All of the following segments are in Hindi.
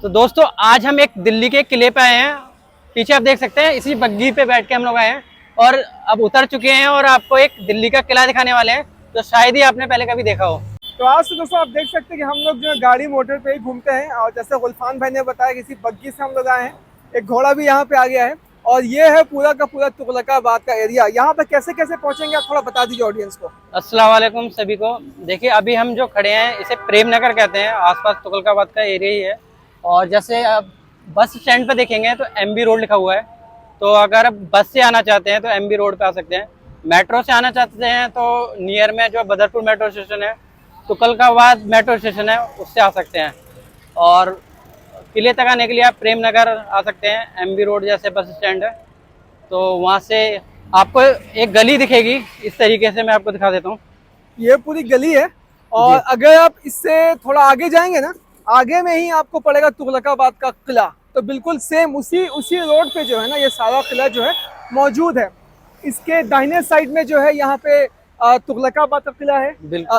तो दोस्तों आज हम एक दिल्ली के किले पे आए हैं। पीछे आप देख सकते हैं, इसी बग्गी पे बैठ के हम लोग आए हैं और अब उतर चुके हैं और आपको एक दिल्ली का किला दिखाने वाले हैं जो शायद ही आपने पहले कभी देखा हो। तो आज तो दोस्तों आप देख सकते हैं कि हम लोग जो है गाड़ी मोटर पे ही घूमते हैं और जैसे गुलफान भाई ने बताया कि इसी बग्गी से हम लोग आए हैं। एक घोड़ा भी यहाँ पे आ गया है और ये है पूरा का पूरा तुगलकाबाद का एरिया। यहाँ पे कैसे कैसे पहुंचेंगे आप थोड़ा बता दीजिए ऑडियंस को। अस्सलाम वालेकुम सभी को। देखिए अभी हम जो खड़े हैं इसे प्रेम नगर कहते हैं, आसपास तुगलकाबाद का एरिया ही है। और जैसे आप बस स्टैंड पे देखेंगे तो एमबी रोड लिखा हुआ है, तो अगर आप बस से आना चाहते हैं तो एमबी रोड पे आ सकते हैं। मेट्रो से आना चाहते हैं तो नियर में जो बदरपुर मेट्रो स्टेशन है, तुगलकाबाद मेट्रो स्टेशन है, उससे आ सकते हैं। और किले तक आने के लिए आप प्रेम नगर आ सकते हैं, एमबी रोड जैसे बस स्टैंड है तो वहाँ से आपको एक गली दिखेगी। इस तरीके से मैं आपको दिखा देता हूँ। ये पूरी गली है और अगर आप इससे थोड़ा आगे जाएंगे ना, आगे में ही आपको पड़ेगा तुगलकाबाद का किला। तो बिल्कुल सेम उसी उसी रोड पे जो है ना ये सारा किला जो है मौजूद है। इसके दाहिने साइड में जो है यहाँ पे तुगलकाबाद का किला है।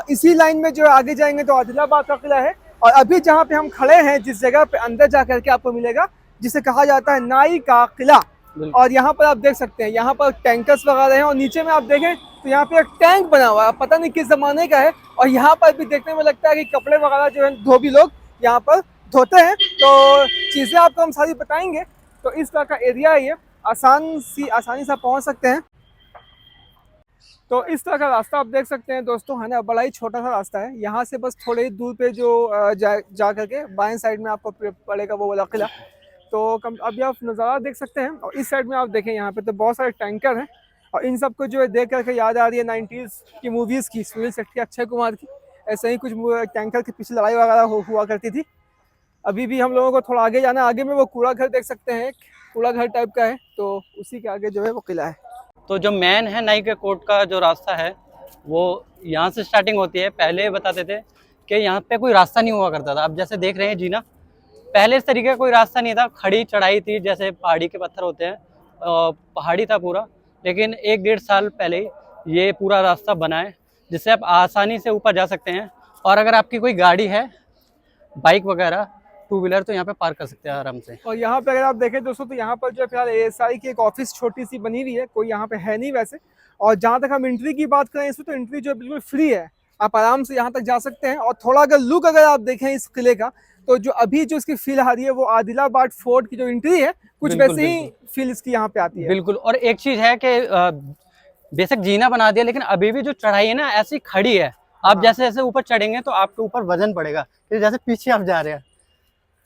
इसी लाइन में जो है आगे जाएंगे तो आदिलाबाद का किला है। और अभी जहाँ पे हम खड़े हैं जिस जगह पे अंदर जा करके आपको मिलेगा जिसे कहा जाता है नाई का किला। और यहाँ पर आप देख सकते हैं यहाँ पर टैंकर्स वगैरह हैं और नीचे में आप देखें तो यहाँ पे एक टैंक बना हुआ है, पता नहीं किस जमाने का है। और यहाँ पर भी देखने में लगता है कि कपड़े वगैरह जो है धोबी लोग यहाँ पर धोते हैं। तो चीज़ें आपको हम सारी बताएंगे। तो इस तरह का एरिया है ये, आसानी से पहुँच सकते हैं। तो इस तरह का रास्ता आप देख सकते हैं दोस्तों, है ना, बड़ा ही छोटा सा रास्ता है। यहाँ से बस थोड़े ही दूर पे जो जा करके बाएं साइड में आपको पड़ेगा वो वाला किला। तो अभी आप नज़ारा देख सकते हैं और इस साइड में आप देखें यहाँ पे तो बहुत सारे टैंकर हैं। और इन सबको जो है देख करके याद आ रही है 90s की मूवीज़ की, सुनील शेट्टी, अक्षय कुमार की। ऐसे ही कुछ टैंकर के पीछे लड़ाई वगैरह हुआ करती थी। अभी भी हम लोगों को थोड़ा आगे जाना है, आगे में वो कूड़ा घर देख सकते हैं, कूड़ा घर टाइप का है, तो उसी के आगे जो है वो किला है। तो जो मेन है नाई के कोर्ट का जो रास्ता है वो यहाँ से स्टार्टिंग होती है। पहले बताते थे कि यहाँ पे कोई रास्ता नहीं हुआ करता था। अब जैसे देख रहे हैं जीना, पहले इस तरीके का कोई रास्ता नहीं था, खड़ी चढ़ाई थी जैसे पहाड़ी के पत्थर होते हैं, पहाड़ी था पूरा। लेकिन 1-1.5 साल पहले ही ये पूरा रास्ता बना है जिससे आप आसानी से ऊपर जा सकते हैं। और अगर आपकी कोई गाड़ी है, बाइक वगैरह, 2 व्हीलर, तो यहाँ पे पार्क कर सकते हैं आराम से। और यहाँ पे अगर आप देखें दोस्तों तो यहाँ पर जो फिलहाल एएसआई की एक ऑफिस छोटी सी बनी हुई है, कोई यहाँ पे है नहीं वैसे। और जहाँ तक हम एंट्री की बात करें इसमें तो एंट्री जो है बिल्कुल फ्री है, आप आराम से यहाँ तक जा सकते हैं। और थोड़ा अगर लुक अगर आप देखें इस किले का तो जो अभी जो इसकी फील आ रही है वो आदिलाबाद फोर्ट की जो एंट्री है कुछ वैसे ही फील इसकी यहाँ पे आती है। बिल्कुल। और एक चीज है कि बेशक जीना बना दिया लेकिन अभी भी जो चढ़ाई है ना ऐसी खड़ी है। आप जैसे जैसे ऊपर चढ़ेंगे तो आपके ऊपर वजन पड़ेगा, जैसे पीछे आप जा रहे हैं।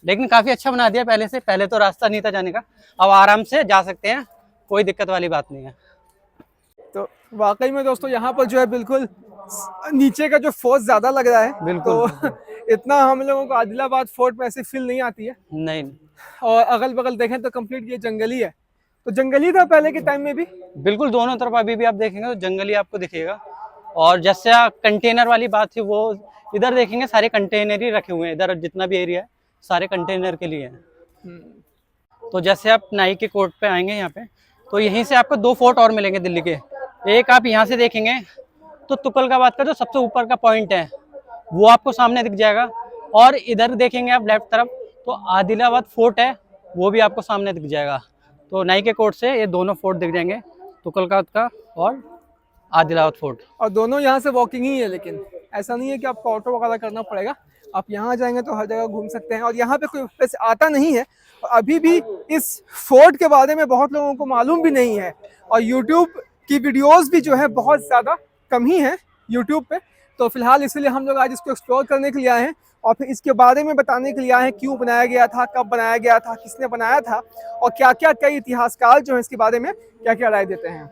लेकिन काफी अच्छा बना दिया पहले से। पहले तो रास्ता नहीं था जाने का, अब आराम से जा सकते हैं, कोई दिक्कत वाली बात नहीं है। तो वाकई में दोस्तों यहाँ पर जो है बिल्कुल नीचे का जो फोर्स ज्यादा लग रहा है। बिल्कुल। तो इतना हम लोगों को आदिलाबाद फोर्ट में ऐसी फील नहीं आती है। नहीं। और अगल बगल देखें तो कंप्लीट ये जंगली है, तो जंगली था पहले के टाइम में भी। बिल्कुल, दोनों तरफ अभी भी आप देखेंगे तो जंगली आपको दिखेगा। और जैसे कंटेनर वाली बात थी, वो इधर देखेंगे सारे कंटेनर ही रखे हुए हैं। इधर जितना भी एरिया है सारे कंटेनर के लिए है। तो जैसे आप नाई के कोर्ट पे आएंगे यहाँ पे तो यहीं से आपको 2 फोर्ट और मिलेंगे दिल्ली के। एक आप यहाँ से देखेंगे तो तुगलकाबाद का जो सबसे ऊपर का पॉइंट है वो आपको सामने दिख जाएगा। और इधर देखेंगे आप लेफ्ट तरफ तो आदिलाबाद फोर्ट है, वो भी आपको सामने दिख जाएगा। तो नाई के कोर्ट से ये दोनों फोर्ट दिख जाएंगे, तुगलकाबाद का और आदिलाबाद फोर्ट। और दोनों यहाँ से वॉकिंग ही है, लेकिन ऐसा नहीं है कि आपको ऑटो वगैरह करना पड़ेगा। आप यहाँ जाएंगे तो हर जगह घूम सकते हैं और यहाँ पे कोई वैसे आता नहीं है। और अभी भी इस फोर्ट के बारे में बहुत लोगों को मालूम भी नहीं है और यूट्यूब की वीडियोस भी जो है बहुत ज़्यादा कम ही है यूट्यूब पे। तो फिलहाल इसलिए हम लोग आज इसको एक्सप्लोर करने के लिए आए हैं और फिर इसके बारे में बताने के लिए आए हैं, क्यों बनाया गया था, कब बनाया गया था, किसने बनाया था और क्या क्या कई इतिहासकार जो है इसके बारे में क्या क्या राय देते हैं।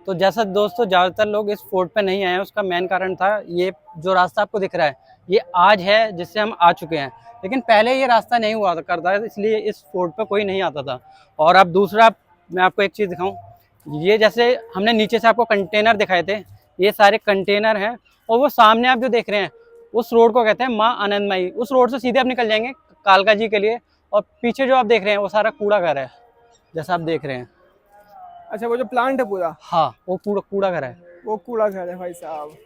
तो जैसा दोस्तों ज़्यादातर लोग इस फोर्ट पे नहीं आए हैं, उसका मेन कारण था ये जो रास्ता आपको दिख रहा है ये आज है जिससे हम आ चुके हैं। लेकिन पहले ये रास्ता नहीं हुआ करता है, इसलिए इस फोर्ट पे कोई नहीं आता था। और अब दूसरा मैं आपको एक चीज़ दिखाऊं, ये जैसे हमने नीचे से आपको कंटेनर दिखाए थे, ये सारे कंटेनर हैं। और वो सामने आप जो देख रहे हैं उस रोड को कहते हैं माँ आनंदमयी। उस रोड से सीधे आप निकल जाएंगे कालका जी के लिए। और पीछे जो आप देख रहे हैं वो सारा कूड़ा घर है, जैसा आप देख रहे हैं। अच्छा, वो जो प्लांट है पूरा? हाँ, वो पूरा कूड़ा घर है। वो कूड़ा घर है भाई साहब।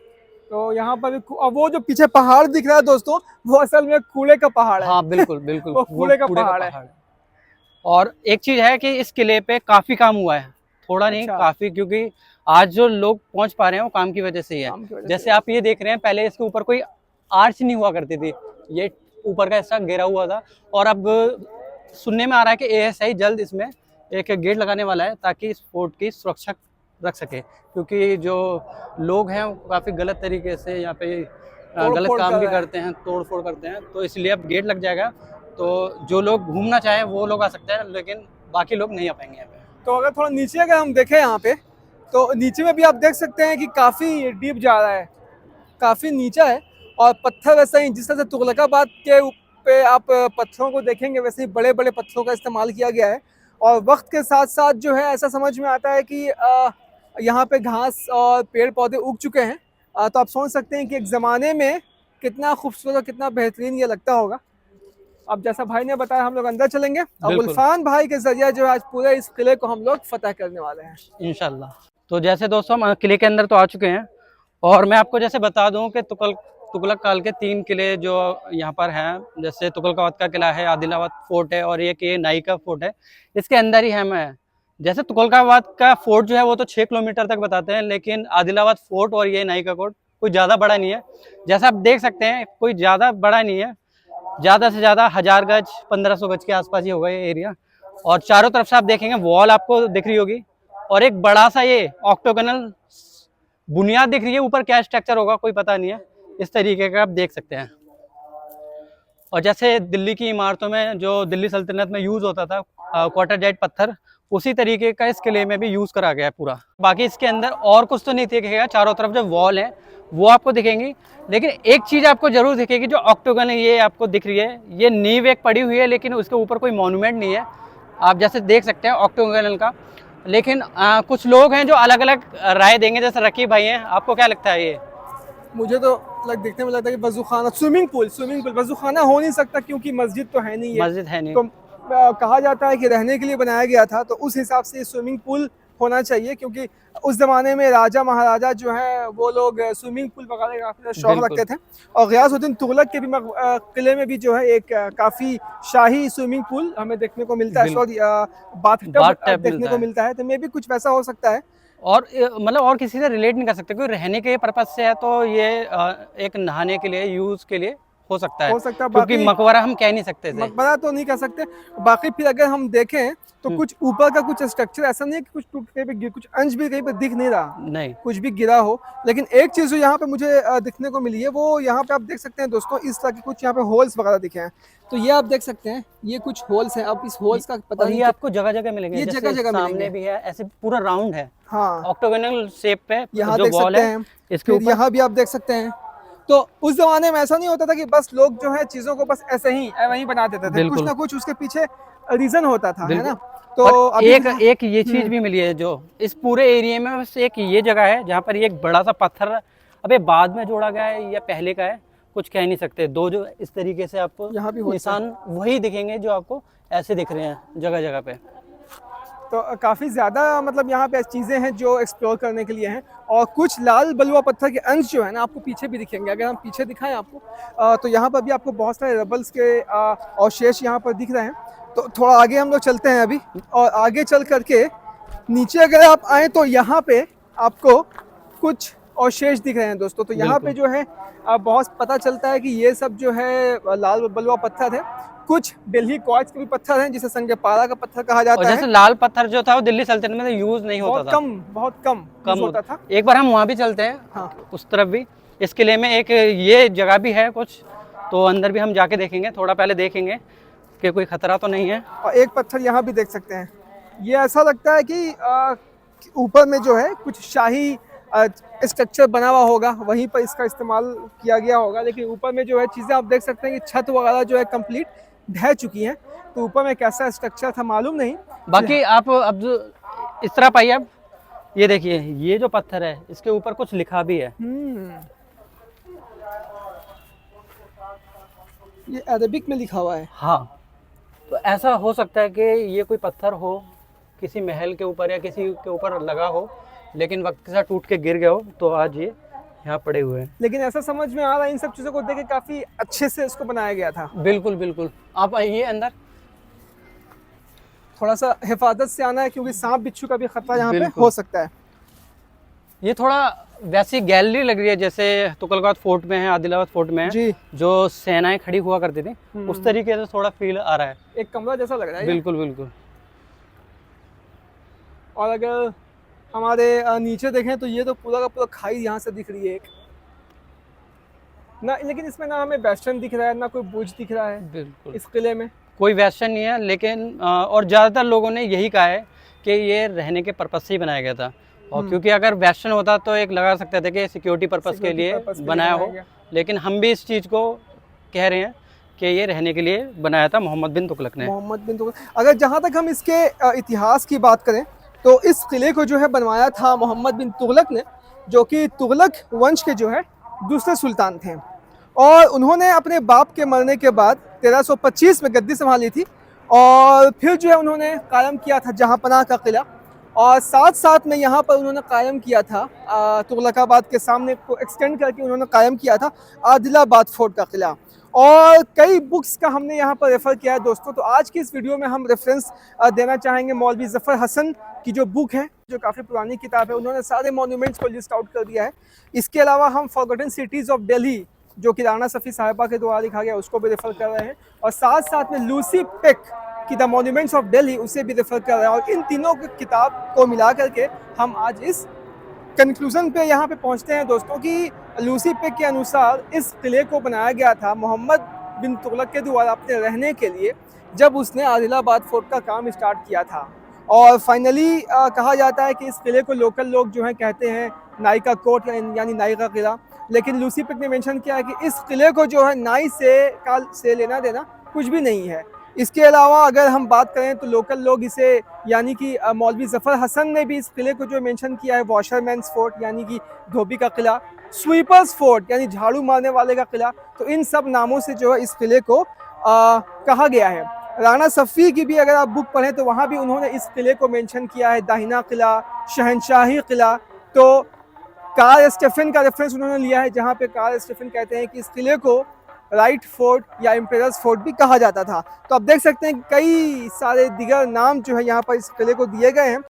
तो यहाँ पर अब वो जो पीछे पहाड़ दिख रहा है दोस्तों, वो असल में कूड़े का पहाड़ है। हाँ बिल्कुल बिल्कुल, वो कूड़े का पहाड़ है। और एक चीज है कि इस किले पे काफी काम हुआ है, थोड़ा नहीं अच्छा। काफी, क्योंकि आज जो लोग पहुंच पा रहे हैं वो काम की वजह से ही है। काम की वजह जैसे से। आप ये देख रहे हैं, पहले इसके ऊपर कोई आर्च नहीं हुआ करती थी, ये ऊपर का हिस्सा गिरा हुआ था। और अब सुनने में आ रहा है कि एएसआई जल्द इसमें एक गेट लगाने वाला है ताकि इस फोर्ट की सुरक्षा रख सके, क्योंकि जो लोग हैं वो काफ़ी गलत तरीके से यहाँ पे गलत तोड़-फोड़ काम कर भी रहे हैं। करते हैं, तोड़ फोड़ करते हैं। तो इसलिए अब गेट लग जाएगा, तो जो लोग घूमना चाहें वो लोग आ सकते हैं, लेकिन बाकी लोग नहीं आ पाएंगे यहाँ पे। तो अगर थोड़ा नीचे अगर हम देखें यहाँ पे, तो नीचे में भी आप देख सकते हैं कि काफ़ी डीप जा रहा है, काफ़ी नीचा है। और पत्थर वैसे ही जिस तरह से तुगलकाबाद के पे आप पत्थरों को देखेंगे, वैसे ही बड़े बड़े पत्थरों का इस्तेमाल किया गया है। और वक्त के साथ साथ जो है ऐसा समझ में आता है कि यहाँ पे घास और पेड़ पौधे उग चुके हैं। तो आप सोच सकते हैं कि एक ज़माने में कितना खूबसूरत और कितना बेहतरीन ये लगता होगा। अब जैसा भाई ने बताया, हम लोग अंदर चलेंगे और बिल्कुल। गुलफान भाई के जरिए जो है आज पूरे इस किले को हम लोग फतह करने वाले हैं इंशाल्लाह। तो जैसे दोस्तों हम किले के अंदर तो आ चुके हैं, और मैं आपको जैसे बता दूं कि तुगलक काल के 3 किले जो यहाँ पर हैं, जैसे तुगलकाबाद का किला है, आदिलाबाद फोर्ट है, और एक ये नायिका फोर्ट है, इसके अंदर ही हम है। जैसे तुगलकाबाद का फोर्ट जो है वो तो 6 किलोमीटर तक बताते हैं, लेकिन आदिलाबाद फोर्ट और ये नायिका फोर्ट कोई ज़्यादा बड़ा नहीं है। जैसा आप देख सकते हैं कोई ज़्यादा बड़ा नहीं है, ज़्यादा से ज़्यादा 1000 गज 1500 गज के आसपास ही होगा ये एरिया। और चारों तरफ से आप देखेंगे वॉल आपको दिख रही होगी, और एक बड़ा सा ये ऑक्टोगोनल बुनियाद दिख रही है। ऊपर क्या स्ट्रक्चर होगा कोई पता नहीं है, इस तरीके का आप देख सकते हैं। और जैसे दिल्ली की इमारतों में जो दिल्ली सल्तनत में यूज़ होता था क्वार्टर जेट पत्थर, उसी तरीके का इस किले में भी यूज़ करा गया है पूरा। बाकी इसके अंदर और कुछ तो नहीं दिखेगा, चारों तरफ जो वॉल है वो आपको दिखेंगी, लेकिन एक चीज़ आपको जरूर दिखेगी, जो ऑक्टोगन है ये आपको दिख रही है, ये नींव एक पड़ी हुई है, लेकिन उसके ऊपर कोई मॉन्यूमेंट नहीं है। आप जैसे देख सकते हैं ऑक्टोगोनल का। लेकिन कुछ लोग हैं जो अलग अलग राय देंगे, जैसे रकीब भाई हैं, आपको क्या लगता है ये? मुझे तो देखने में लगता है कि वजू खाना, स्विमिंग पूल वजू खाना हो नहीं सकता, क्योंकि मस्जिद तो है नहीं है। मस्जिद है नहीं। तो कहा जाता है कि रहने के लिए बनाया गया था, तो उस हिसाब से स्विमिंग पूल होना चाहिए, क्योंकि उस ज़माने में राजा महाराजा जो है वो लोग स्विमिंग पूल वगैरह का काफ़ी शौक बिल्कुल। रखते थे। और गयासुद्दीन तुगलक के भी किले में भी जो है एक काफ़ी शाही स्विमिंग पूल हमें देखने को मिलता है, सॉरी बाथ टब देखने को मिलता है। तो मे भी कुछ वैसा हो सकता है। और मतलब और किसी से रिलेट नहीं कर सकते, क्योंकि रहने के पर्पज से है, तो ये एक नहाने के लिए, यूज के लिए हो सकता है, क्योंकि बाकी मकबरा हम कह नहीं सकते थे। मकबरा तो नहीं कह सकते। बाकी फिर अगर हम देखें तो कुछ ऊपर का कुछ स्ट्रक्चर ऐसा नहीं है कि कुछ टूट कहीं पे कुछ अंश भी कहीं पे दिख नहीं रहा, नहीं कुछ भी गिरा हो। लेकिन एक चीज़ जो यहाँ पे मुझे दिखने को मिली है, वो यहाँ पे आप देख सकते हैं दोस्तों, इस तरह के कुछ यहाँ पे होल्स वगैरह दिखे हैं। तो ये आप देख सकते हैं, ये कुछ होल्स हैं। अब इस होल्स का पता और नहीं, ये आपको जगह जगह मिलेंगे, ये जैसे जगह-जगह सामने मिलेंगे। भी है, ऐसे पूरा राउंड है, हाँ ऑक्टोगोनल शेप पे यहाँ जो देख वॉल सकते है हैं, इसके फिर ऊपर। यहाँ भी आप देख सकते हैं। तो उस जमाने में ऐसा नहीं होता था कि बस लोग जो है चीज़ों को बस ऐसे ही वहीं बना देते थे, कुछ बिल्कुल ना कुछ उसके पीछे रीज़न होता था, है ना। बिल्कुल। तो और अभी एक ये चीज भी मिली है, जो इस पूरे एरिया में बस एक ये जगह है जहाँ पर ये एक बड़ा सा पत्थर अबे बाद में जोड़ा गया है या पहले का है, कुछ कह नहीं सकते। दो जो इस तरीके से आपको यहाँ भी होता है। निशान वही दिखेंगे जो आपको ऐसे दिख रहे हैं जगह जगह पे। तो काफ़ी ज़्यादा मतलब यहाँ पे चीज़ें हैं जो एक्सप्लोर करने के लिए हैं। और कुछ लाल बलुआ पत्थर के अंश जो है ना, आपको पीछे भी दिखेंगे। अगर हम पीछे दिखाएं आपको, तो यहाँ पर भी आपको बहुत सारे रबल्स के अवशेष यहाँ पर दिख रहे हैं। तो थोड़ा आगे हम लोग चलते हैं अभी, और आगे चल करके नीचे अगर आप आएँ तो यहाँ पे आपको कुछ अवशेष दिख रहे हैं दोस्तों। तो यहाँ पे जो है बहुत पता चलता है कि ये सब जो है लाल बलुआ पत्थर है। कुछ दिल्ली क्वार्ट्ज के भी पत्थर हैं, जिसे संग पारा का पत्थर कहा जाता और है। जैसे लाल पत्थर जो था वो दिल्ली सल्तनत में यूज नहीं होता था, बहुत कम यूज होता था। एक बार हम वहाँ भी चलते हैं, हाँ। उस तरफ भी। इस किले में एक ये जगह भी है कुछ, तो अंदर भी हम जाके देखेंगे, थोड़ा पहले देखेंगे कि कोई खतरा तो नहीं है। और एक पत्थर यहाँ भी देख सकते हैं। ये ऐसा लगता है कि ऊपर में जो है कुछ शाही स्ट्रक्चर बना हुआ होगा, वहीं पर इसका इस्तेमाल किया गया होगा। लेकिन ऊपर में जो है चीज़ें आप देख सकते हैं कि छत वगैरह जो है कंप्लीट ढह चुकी हैं। तो ऊपर में कैसा स्ट्रक्चर था मालूम नहीं। बाकी आप अब जो इस तरफ आइए, अब ये देखिए, ये जो पत्थर है इसके ऊपर कुछ लिखा भी है। ये अरबिक में लिखा हुआ है। हाँ, तो ऐसा हो सकता है कि ये कोई पत्थर हो, किसी महल के ऊपर या किसी के ऊपर लगा हो, लेकिन वक्त के साथ टूट के गिर गया हो, तो आज ये यहाँ पड़े हुए हैं। लेकिन ऐसा समझ में आ रहा है इन सब चीज़ों को देख के काफ़ी अच्छे से इसको बनाया गया था। बिल्कुल बिल्कुल, आप आइए अंदर। थोड़ा सा हिफाजत से आना है क्योंकि सांप बिच्छू का भी खतरा यहाँ पे बिल्कुल। हो सकता है। ये थोड़ा वैसी गैलरी लग रही है जैसे तुगलकाबाद फोर्ट में है, आदिलाबाद फोर्ट में है, जी। जो सेनाएं खड़ी हुआ करती थी, उस तरीके से थोड़ा फील आ रहा है। एक कमरा जैसा लग रहा है ये। बिल्कुल बिल्कुल। और अगर हमारे नीचे देखें तो ये तो पूरा का पूरा खाई यहाँ से दिख रही है एक ना, लेकिन इसमें ना हमें बेस्टर्न दिख रहा है ना कोई बुर्ज दिख रहा है बिल्कुल इस किले में। कोई वेस्टर्न नहीं है, लेकिन और ज़्यादातर लोगों ने यही कहा है कि ये रहने के पर्पज से ही बनाया गया था। और क्योंकि अगर वेस्टर्न होता तो एक लगा सकते थे कि सिक्योरिटी पर्पज के लिए बनाया हो, लेकिन हम भी इस चीज़ को कह रहे हैं कि ये रहने के लिए बनाया था मोहम्मद बिन तुगलक ने। मोहम्मद बिन तुगलक। अगर जहाँ तक हम इसके इतिहास की बात करें तो इस किले को जो है बनवाया था मोहम्मद बिन तुगलक ने, जो कि तुगलक वंश के जो है दूसरे सुल्तान थे। और उन्होंने अपने बाप के मरने के बाद 1325 में गद्दी संभाली थी और फिर जो है उन्होंने कायम किया था जहाँपनाह का किला, और साथ साथ में यहाँ पर उन्होंने कायम किया था तुगलकाबाद के सामने को एक्सटेंड करके उन्होंने कायम किया था आदिलाबाद फोर्ट का किला। और कई बुक्स का हमने यहाँ पर रेफ़र किया है दोस्तों। तो आज की इस वीडियो में हम रेफरेंस देना चाहेंगे मौलवी ज़फ़र हसन की जो बुक है, जो काफ़ी पुरानी किताब है। उन्होंने सारे मॉन्यूमेंट्स को लिस्ट आउट कर दिया है। इसके अलावा हम फॉरगॉटन सिटीज़ ऑफ दिल्ली जो कि राणा सफ़ी साहिबा के द्वारा लिखा गया उसको भी रेफ़र कर रहे हैं, और साथ साथ में लूसी पेक की द मॉन्यूमेंट्स ऑफ दिल्ली उसे भी रेफ़र कर रहे हैं। और इन तीनों की किताब को मिला करके हम आज इस कंक्लूज़न पे यहाँ पे पहुँचते हैं दोस्तों कि लूसी पेक के अनुसार इस किले को बनाया गया था मोहम्मद बिन तुगलक के द्वारा अपने रहने के लिए, जब उसने आदिलाबाद फोर्ट का काम स्टार्ट किया था। और फाइनली कहा जाता है कि इस किले को लोकल लोग जो हैं कहते हैं नाई का कोट यानी नाई का किला, लेकिन लूसी पेक ने मेंशन किया है कि इस किले को जो है नाई से लेना देना कुछ भी नहीं है। इसके अलावा अगर हम बात करें तो लोकल लोग इसे यानी कि मौलवी ज़फ़र हसन ने भी इस किले को जो मेंशन किया है वॉशरमैन्स फोर्ट यानी कि धोबी का किला, स्वीपर्स फोर्ट यानी झाड़ू मारने वाले का किला, तो इन सब नामों से जो है इस किले को कहा गया है। राणा सफ़ी की भी अगर आप बुक पढ़ें तो वहाँ भी उन्होंने इस किले को मेंशन किया है दाहिना किला, शहनशाही किला। तो कार्ल स्टेफन का रेफरेंस उन्होंने लिया है जहाँ पे कार्ल स्टेफन कहते हैं कि इस किले को राइट फोर्ट या एम्पेरर्स फोर्ट भी कहा जाता था। तो आप देख सकते हैं कई सारे दिगर नाम जो है यहाँ पर इस किले को दिए गए हैं।